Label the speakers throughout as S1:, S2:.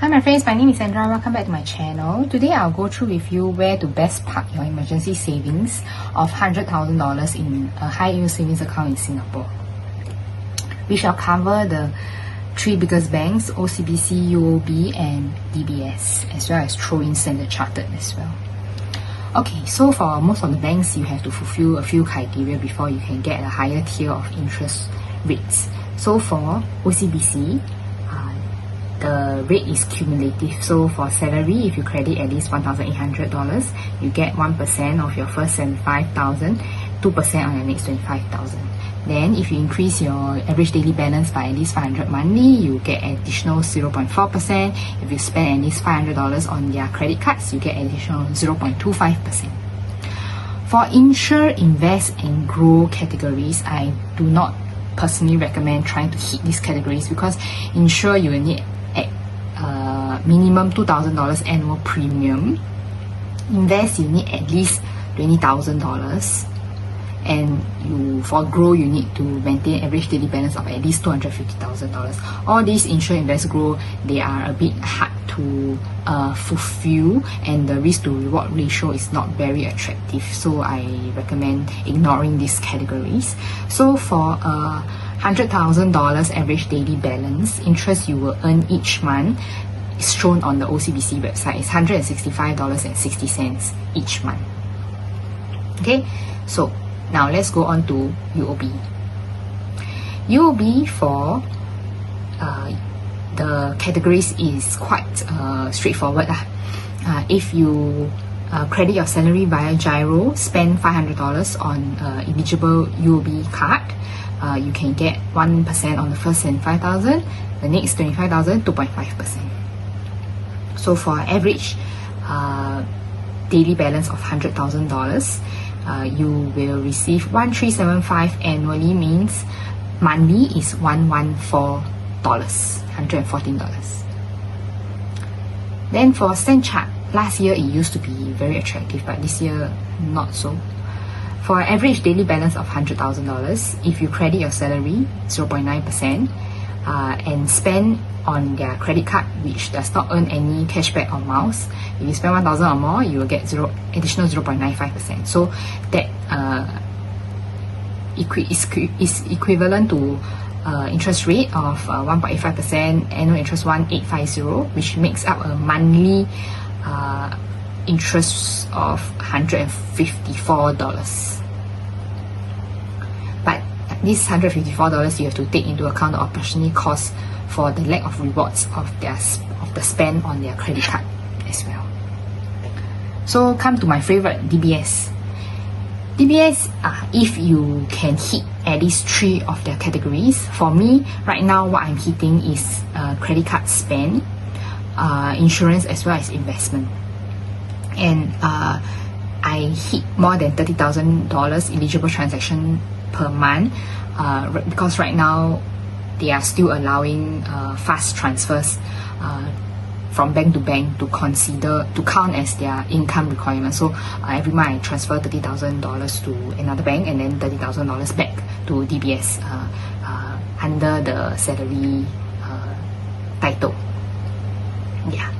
S1: Hi my friends, my name is Sandra. Welcome back to my channel. Today I'll go through with you where to best park your emergency savings of $100,000 in a high-yield savings account in Singapore. We shall cover the three biggest banks, OCBC, UOB and DBS, as well as throw in Standard Chartered as well. Okay, so for most of the banks, you have to fulfill a few criteria before you can get a higher tier of interest rates. So for OCBC, the rate is cumulative. So for salary, if you credit at least $1,800, you get 1% of your first $75,000, 2% on your next $25,000. Then if you increase your average daily balance by at least $500 monthly, you get additional 0.4%. If you spend at least $500 on their credit cards, you get additional 0.25%. For insure, invest and grow categories, I do not personally recommend trying to hit these categories because insure you will need minimum $2,000 annual premium. Invest you need at least $20,000, and for grow you need to maintain average daily balance of at least $250,000. All these insure, invest, grow, they are a bit hard to fulfill, and the risk to reward ratio is not very attractive, so I recommend ignoring these categories. So for $100,000 average daily balance, interest you will earn each month is shown on the OCBC website. It's $165.60 each month. Okay, so now let's go on to UOB. UOB for the categories is quite straightforward. If you credit your salary via GIRO, spend $500 on eligible UOB card, you can get 1% on the first $75,000, the next $25,000, 2.5%. So for average daily balance of $100,000, you will receive $1,375 annually, means monthly is $114, $114. Then for Standard Chartered, last year it used to be very attractive, but this year not so. For average daily balance of $100,000, if you credit your salary 0.9% and spend on their credit card, which does not earn any cashback or miles, if you spend $1,000 or more, you will get additional 0.95%. So that is equivalent to interest rate of 1.85%, annual interest 1,850, which makes up a monthly interest of $154. But this $154 you have to take into account the opportunity cost for the lack of rewards of the spend on their credit card as well. So come to my favorite, DBS. DBS, if you can hit at least 3 of their categories. For me, right now what I'm hitting is credit card spend, insurance as well as investment. And I hit more than $30,000 eligible transaction per month because right now they are still allowing fast transfers from bank to bank to count as their income requirement. So every month I transfer $30,000 to another bank and then $30,000 back to DBS under the salary title. Yeah.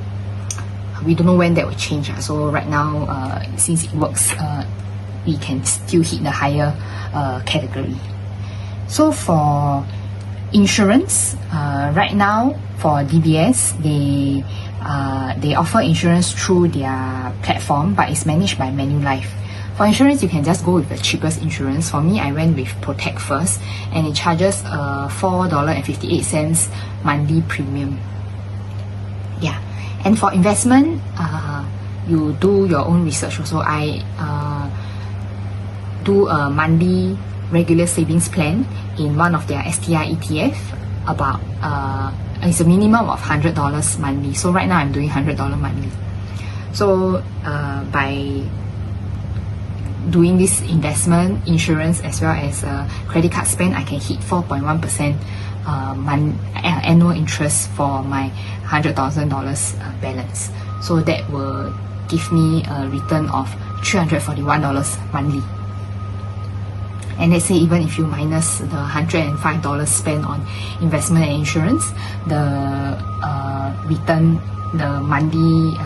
S1: We don't know when that will change. So right now, since it works, we can still hit the higher category. So for insurance, right now for DBS, they offer insurance through their platform, but it's managed by Manulife. For insurance, you can just go with the cheapest insurance. For me, I went with Protect First, and it charges $4.58 monthly premium. Yeah. And for investment, you do your own research also. I do a monthly regular savings plan in one of their STI ETF. About it's a minimum of $100 monthly. So right now I'm doing $100 monthly. So by doing this investment, insurance as well as credit card spend, I can hit 4.1% annual interest for my $100,000 balance. So that will give me a return of $341 monthly. And let's say even if you minus the $105 spent on investment and insurance, the return, the monthly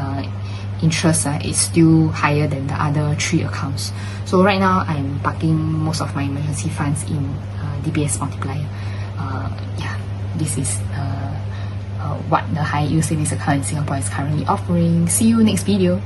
S1: interest is still higher than the other 3 accounts. So right now I'm parking most of my emergency funds in DBS Multiplier. Yeah, this is what the high yield savings account in Singapore is currently offering. See you next video.